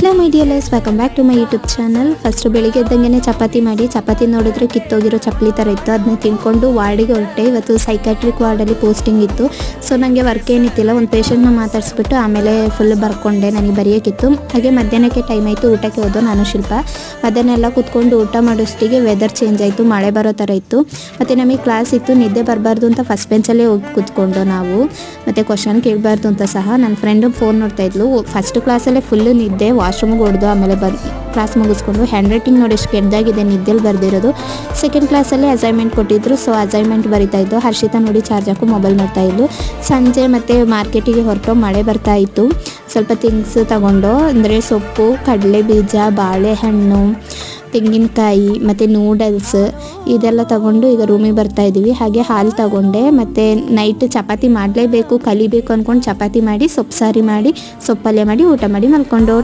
Hello my dear lies, welcome back to my YouTube channel. First ಬೆಳಿಗ್ಗೆ ಎದ್ದಂಗೆ ಚಪಾತಿ ನೋಡಿದ್ರೆ ಕಿತ್ತೋಗಿರೋ ಚಪ್ಪಲಿ ಥರ ಇತ್ತು. ಅದನ್ನ ತಿನ್ಕೊಂಡು ವಾರ್ಡಿಗೆ ಹೊರಟೆ. ಇವತ್ತು ಸೈಕ್ಯಾಟ್ರಿಕ್ ವಾರ್ಡಲ್ಲಿ ಪೋಸ್ಟಿಂಗ್ ಇತ್ತು. ಸೊ ನನಗೆ ವರ್ಕ್ ಏನಿತ್ತಿಲ್ಲ, ಒಂದು ಪೇಷಂಟ್ನ ಮಾತಾಡಿಸ್ಬಿಟ್ಟು ಆಮೇಲೆ ಫುಲ್ ಬರ್ಕೊಂಡೆ. ನನಗೆ ಬರೆಯೋಕ್ಕಿತ್ತು. ಹಾಗೆ ಮಧ್ಯಾಹ್ನಕ್ಕೆ ಟೈಮ್ ಆಯಿತು, ಊಟಕ್ಕೆ ಹೋದೋ ನಾನು ಶಿಲ್ಪ. ಅದನ್ನೆಲ್ಲ ಕೂತ್ಕೊಂಡು ಊಟ ಮಾಡೋಷ್ಟಿಗೆ ವೆದರ್ ಚೇಂಜ್ ಆಯಿತು, ಮಳೆ ಬರೋ ಥರ ಇತ್ತು. ಮತ್ತು ನಮಗೆ ಕ್ಲಾಸ್ ಇತ್ತು, ನಿದ್ದೆ ಬರಬಾರ್ದು ಅಂತ ಫಸ್ಟ್ ಬೆಂಚಲ್ಲೇ ಹೋಗಿ ಕೂತ್ಕೊಂಡು ನಾವು. ಮತ್ತು ಕ್ವಶನ್ ಕೇಳಬಾರ್ದು ಅಂತ ಸಹ ನನ್ನ ಫ್ರೆಂಡು ಫೋನ್ ನೋಡ್ತಾಯಿದ್ಲು. ಫಸ್ಟ್ ಕ್ಲಾಸಲ್ಲೇ ಫುಲ್ಲು ನಿದ್ದೆ, ವಾಶ್ರೂಮ್ಗೆ ಹೊಡೆದು ಆಮೇಲೆ ಕ್ಲಾಸ್ ಮುಗಿಸ್ಕೊಂಡು ಹ್ಯಾಂಡ್ ರೈಟಿಂಗ್ ನೋಡಿ ಎಷ್ಟು ಕೆಟ್ಟದಾಗಿದೆ, ನಿದ್ದೆಲ್ಲಿ ಬರೆದಿರೋದು. ಸೆಕೆಂಡ್ ಕ್ಲಾಸಲ್ಲೇ ಅಸೈನ್ಮೆಂಟ್ ಕೊಟ್ಟಿದ್ರು, ಸೊ ಅಸೈನ್ಮೆಂಟ್ ಬರೀತಾಯಿದ್ದು. ಹರ್ಷಿತಾ ನೋಡಿ ಚಾರ್ಜ್ ಹಾಕಿ ಮೊಬೈಲ್ ನೋಡ್ತಾಯಿದ್ಲು. ಸಂಜೆ ಮತ್ತು ಮಾರ್ಕೆಟಿಗೆ ಹೊರಟು ಮಳೆ ಬರ್ತಾಯಿತ್ತು. ಸ್ವಲ್ಪ ಥಿಂಗ್ಸ್ ತಗೊಂಡು, ಅಂದರೆ ಸೊಪ್ಪು, ಕಡಲೆ ಬೀಜ, ಬಾಳೆಹಣ್ಣು, ತೆಂಗಿನಕಾಯಿ ಮತ್ತು ನೂಡಲ್ಸ್ ಇದೆಲ್ಲ ತಗೊಂಡು ಈಗ ರೂಮಿಗೆ ಬರ್ತಾಯಿದ್ದೀವಿ. ಹಾಗೆ ಹಾಲು ತಗೊಂಡೆ. ಮತ್ತು ನೈಟ್ ಚಪಾತಿ ಮಾಡಲೇಬೇಕು, ಕಲಿಬೇಕು ಅಂದ್ಕೊಂಡು ಚಪಾತಿ ಮಾಡಿ, ಸೊಪ್ಪು ಸಾರಿ ಮಾಡಿ, ಸೊಪ್ಪಲ್ಯ ಮಾಡಿ, ಊಟ ಮಾಡಿ ಮಲ್ಕೊಂಡು